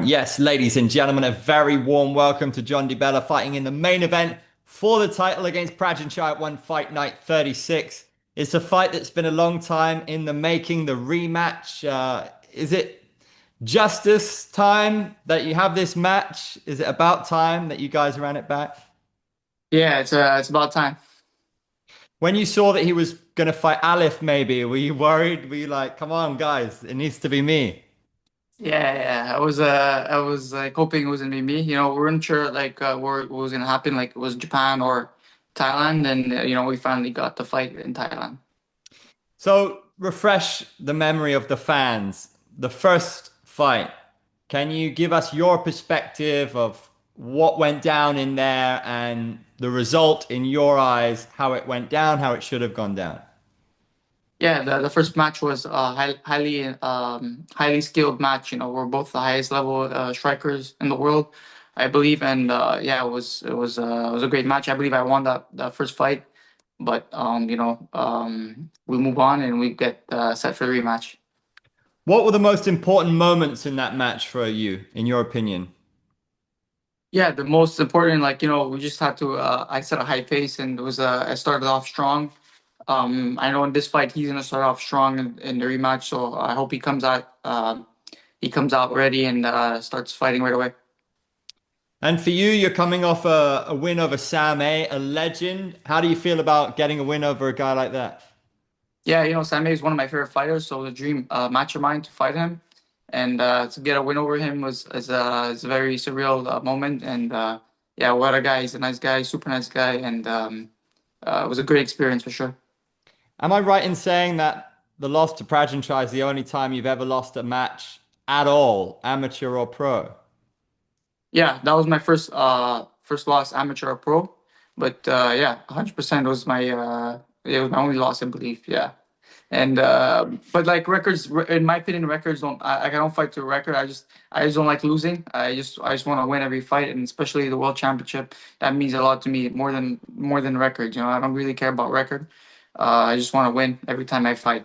Yes, ladies and gentlemen, a very warm welcome to Jon Di Bella fighting in the main event for the title against Prajanchai at One Fight Night 36. It's a fight that's been a long time in the making, the rematch. Is it justice time that you have this match? Is it about time that you guys ran it back? Yeah, it's about time. When you saw that he was going to fight Alif, maybe, were you worried? Were you like, come on, guys, it needs to be me? Yeah. I was like hoping it was gonna be me. We weren't sure like where what was gonna happen, like it was Japan or Thailand, and we finally got the fight in Thailand. So, refresh the memory of the fans. The first fight, can you give us your perspective of what went down in there and the result in your eyes, how it went down, how it should have gone down? Yeah, the first match was highly skilled match. We're both the highest level strikers in the world, I believe, and yeah, it was a great match. I believe I won that first fight, but we move on and we get set for the rematch. What were the most important moments in that match for you, in your opinion? Yeah, the most important, like, we just had to, I set a high pace and I started off strong. I know in this fight he's gonna start off strong in the rematch, so I hope he comes out ready and starts fighting right away. And for you, you're coming off a win over Samy, a legend. How do you feel about getting a win over a guy like that? Yeah, Samy is one of my favorite fighters, so the dream match of mine to fight him and to get a win over him is a very surreal moment. And yeah, what a guy! He's a nice guy, super nice guy, and it was a great experience for sure. Am I right in saying that the loss to Prajanchai is the only time you've ever lost a match at all, amateur or pro? Yeah, that was my first loss, amateur or pro. But yeah, 100% was my it was my only loss, I believe. Yeah, and but like records, in my opinion, records don't. I don't fight to a record. I just don't like losing. I just want to win every fight, and especially the world championship. That means a lot to me, more than record. I don't really care about record. I just want to win every time I fight.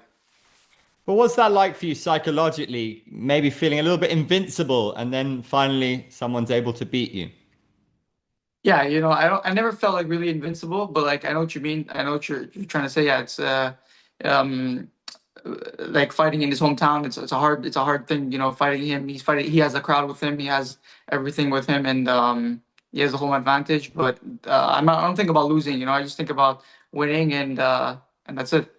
But what's that like for you psychologically? Maybe feeling a little bit invincible and then finally someone's able to beat you. Yeah, I never felt like really invincible, but like I know what you mean. I know what you're trying to say. Yeah, it's um like fighting in his hometown. It's a hard thing, fighting him. He has a crowd with him. He has everything with him, and he has the home advantage. But I don't think about losing. I just think about winning, and that's it.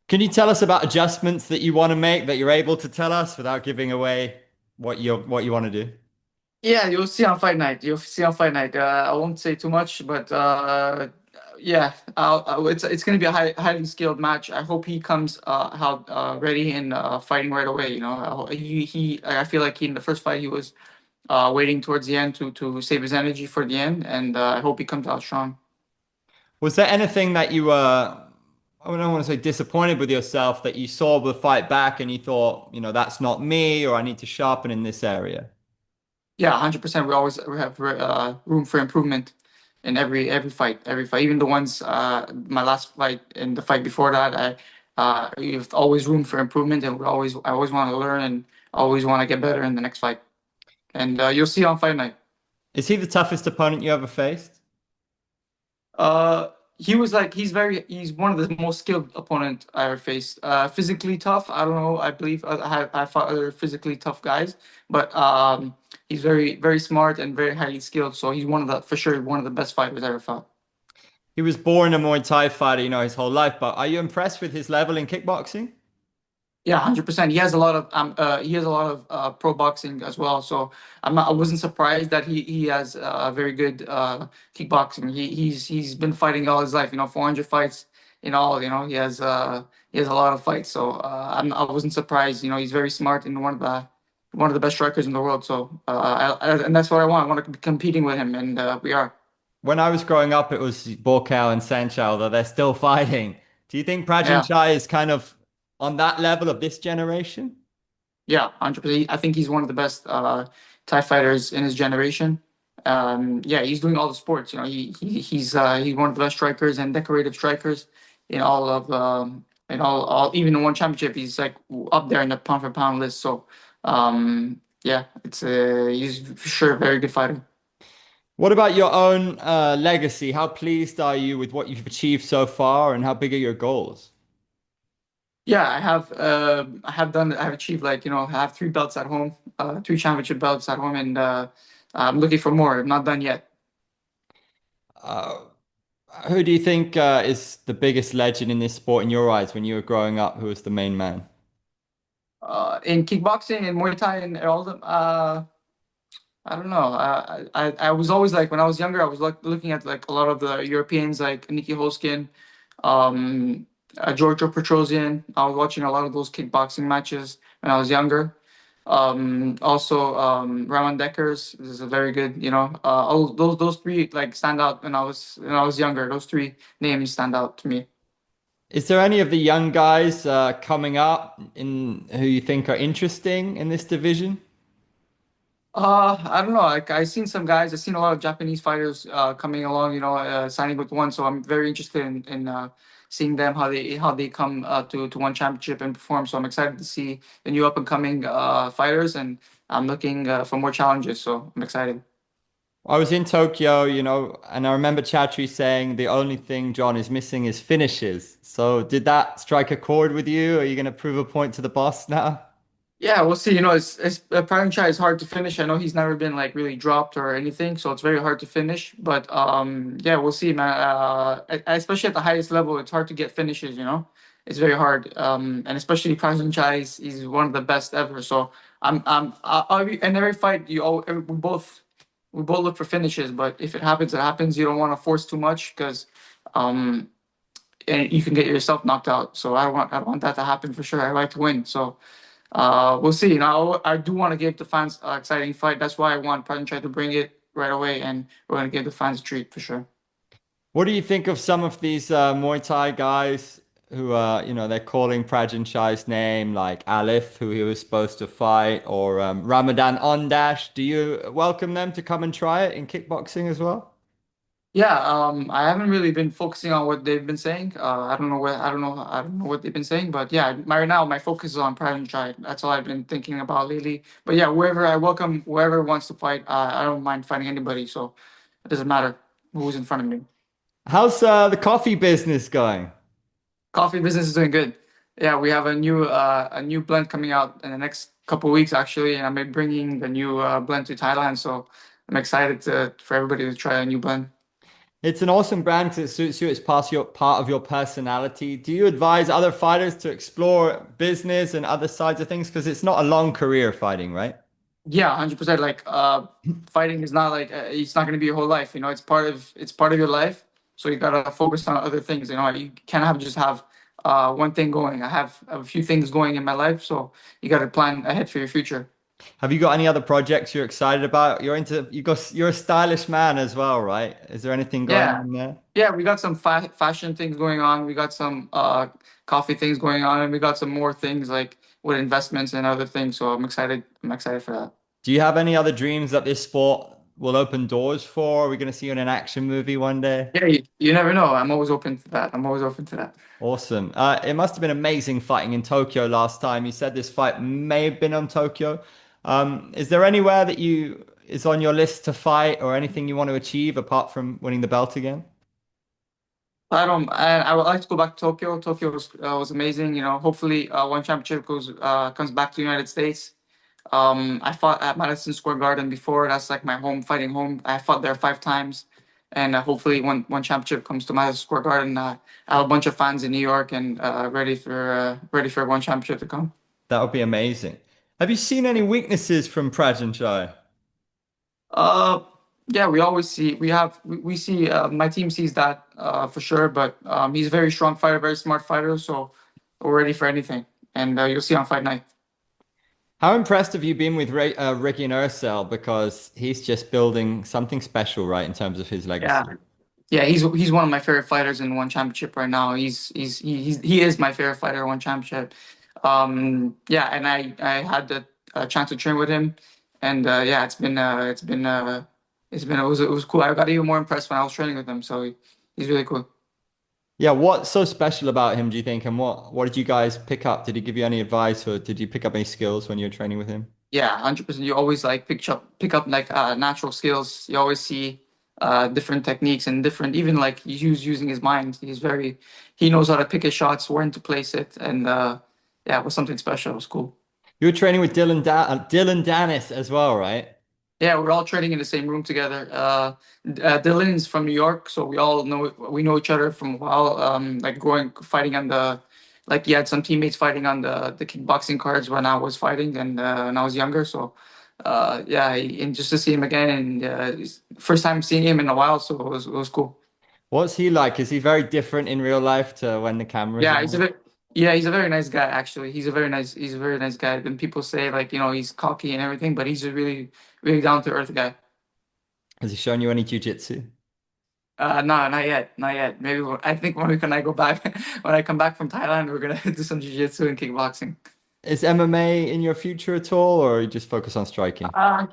Can you tell us about adjustments that you want to make that you're able to tell us without giving away what you want to do? Yeah, you'll see on fight night. You'll see on fight night. I won't say too much, but yeah, it's going to be a highly skilled match. I hope he comes out ready and fighting right away. I feel like in the first fight he was waiting towards the end to save his energy for the end, and I hope he comes out strong. Was there anything that you were, I don't want to say disappointed with yourself that you saw the fight back and you thought, that's not me or I need to sharpen in this area? Yeah, 100%. We always have room for improvement in every fight, even the ones my last fight and the fight before that. You've always room for improvement, and I always want to learn and always want to get better in the next fight. And you'll see on fight night. Is he the toughest opponent you ever faced? Uh, he's one of the most skilled opponent I ever faced. Physically tough. I don't know. I believe I fought other physically tough guys, but he's very very smart and very highly skilled. So he's for sure one of the best fighters I ever fought. He was born a Muay Thai fighter, his whole life, but are you impressed with his level in kickboxing? Yeah, 100%. He has a lot of pro boxing as well. So I wasn't surprised that he has very good kickboxing. He's been fighting all his life. 400 fights in all. He has a lot of fights. So I wasn't surprised. He's very smart and one of the best strikers in the world. So and that's what I want. I want to be competing with him, and we are. When I was growing up, it was Borkow and Sanchow, though they're still fighting. Do you think Yeah, Prajanchai is kind of on that level of this generation? yeah, 100%. I think he's one of the best Thai fighters in his generation. Yeah, he's doing all the sports. He's one of the best strikers and decorative strikers in all even in one championship. He's like up there in the pound for pound list. So yeah, it's he's for sure a very good fighter. What about your own legacy? How pleased are you with what you've achieved so far, and how big are your goals? Yeah, I have achieved like, I have three belts at home, three championship belts at home, and I'm looking for more. I'm not done yet. Uh, who do you think is the biggest legend in this sport in your eyes when you were growing up? Who was the main man? In kickboxing and Muay Thai and all the I don't know. I was always like when I was younger, I was like looking at like a lot of the Europeans like Nikki Holskin, um, Giorgio Petrosian. I was watching a lot of those kickboxing matches when I was younger. Also, Ramon Dekkers is a very good. All those three like stand out when I was younger. Those three names stand out to me. Is there any of the young guys coming up in who you think are interesting in this division? I don't know. Like I've seen some guys. I've seen a lot of Japanese fighters coming along. Signing with one. So I'm very interested in seeing them how they come to one championship and perform. So I'm excited to see the new up and coming fighters, and I'm looking for more challenges. So I'm excited. I was in Tokyo, and I remember Chatri saying the only thing John is missing is finishes. So did that strike a chord with you? Are you going to prove a point to the boss now? Yeah, we'll see. It's Prajanchai is hard to finish. I know he's never been like really dropped or anything, so it's very hard to finish. But yeah, we'll see, man. Especially at the highest level, it's hard to get finishes. It's very hard. And especially Prajanchai is one of the best ever. So in every fight, we both look for finishes. But if it happens, it happens. You don't want to force too much because um, and you can get yourself knocked out. So I don't want that to happen for sure. I like to win. So. We'll see. I do want to give the fans an exciting fight. That's why I want Prajanchai to bring it right away, and we're going to give the fans a treat for sure. What do you think of some of these Muay Thai guys who they're calling Prajanchai's name, like Alif, who he was supposed to fight, or Ramadan Ondash? Do you welcome them to come and try it in kickboxing as well? Yeah, I haven't really been focusing on what they've been saying. I don't know what they've been saying, but yeah, right now my focus is on Prajanchai. That's all I've been thinking about lately. But yeah, wherever I welcome whoever wants to fight. I don't mind fighting anybody, so it doesn't matter who's in front of me. How's the coffee business going? Coffee business is doing good. Yeah, we have a new blend coming out in the next couple of weeks actually, and I'm bringing the new blend to Thailand. So I'm excited for everybody to try a new blend. It's an awesome brand because it suits you. It's part of your personality. Do you advise other fighters to explore business and other sides of things? Because it's not a long career fighting, right? Yeah, 100%. Like fighting is not like it's not going to be your whole life. It's part of your life. So you gotta focus on other things. You can't just have one thing going. I have a few things going in my life, so you gotta plan ahead for your future. Have you got any other projects you're excited about? You're a stylish man as well, right? Is there anything going Yeah. on there? Yeah, we got some fashion things going on. We got some coffee things going on, and we got some more things like with investments and other things. So I'm excited. I'm excited for that. Do you have any other dreams that this sport will open doors for? Are we going to see you in an action movie one day? Yeah, you never know. I'm always open to that. I'm always open to that. Awesome. It must have been amazing fighting in Tokyo last time. You said this fight may have been on Tokyo. Is there anywhere that you is on your list to fight or anything you want to achieve apart from winning the belt again? I would like to go back to Tokyo. Tokyo was amazing. Hopefully, one championship comes back to the United States. I fought at Madison Square Garden before. That's like my home, fighting home. I fought there 5 times, and hopefully, one championship comes to Madison Square Garden. I have a bunch of fans in New York and ready for one championship to come. That would be amazing. Have you seen any weaknesses from Prajanchai? Uh, yeah, we see my team sees that for sure. But he's a very strong fighter, very smart fighter. So we're ready for anything, and you'll see on fight night. How impressed have you been with Ricky and Ursel? Because he's just building something special, right, in terms of his Yeah. legacy. Yeah, he's one of my favorite fighters in one championship right now. He is my favorite fighter in one championship. Yeah, and I had the chance to train with him, and yeah, it was cool. I got even more impressed when I was training with him. So he's really cool. Yeah, what's so special about him, do you think? And what did you guys pick up? Did he give you any advice or did you pick up any skills when you were training with him? Yeah, 100%. You always like pick up like natural skills. You always see different techniques and different even like he's using his mind. He knows how to pick his shots, when to place it, and yeah, it was something special. It was cool. You were training with Dylan Dennis as well, right? Yeah, we're all training in the same room together. Dylan's from New York, so we know each other from a while. Like growing fighting on the like he had some teammates fighting on the kickboxing cards when I was fighting and when I was younger. So yeah, and just to see him again and first time seeing him in a while, so it was cool. What's he like? Is he very different in real life to when the cameras Yeah, are on? he's a very nice guy actually. He's a very nice guy. And people say like he's cocky and everything, but he's a really down to earth guy. Has he shown you any jujitsu? No, not yet, not yet. Maybe I think when I go back, when I come back from Thailand, we're gonna do some jiu-jitsu and kickboxing. Is MMA in your future at all, or you just focus on striking? Uh,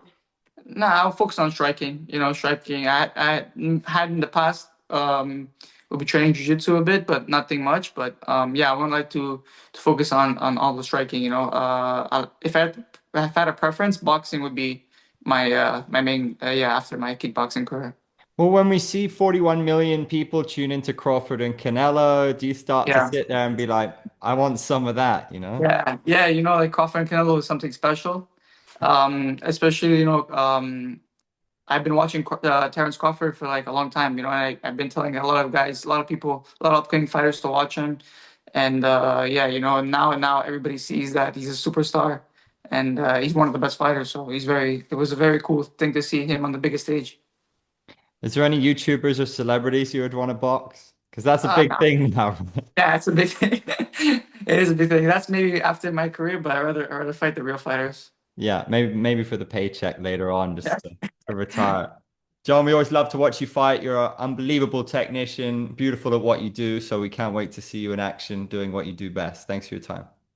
no, I'll focus on striking. Striking. I had in the past. We'll be training jiu-jitsu a bit, but nothing much. But yeah, I would like to focus on all the striking. If I had a preference, boxing would be my main. Yeah, after my kickboxing career. Well, when we see 41 million people tune into Crawford and Canelo, do you start to Yeah. sit there and be like, I want some of that, you know? Yeah, yeah, like Crawford and Canelo is something special. Especially, I've been watching Terrence Crawford for like a long time, and I've been telling a lot of guys, a lot of people, a lot of upcoming fighters to watch him. And yeah, now everybody sees that he's a superstar and he's one of the best fighters. So it was a very cool thing to see him on the biggest stage. Is there any YouTubers or celebrities you would want to box? Because that's a big Uh, thing now. yeah, it's a big thing. It is a big thing. That's maybe after my career, but I rather fight the real fighters. Yeah, maybe for the paycheck later on, just to retire. John, we always love to watch you fight. You're an unbelievable technician, beautiful at what you do. So we can't wait to see you in action doing what you do best. Thanks for your time.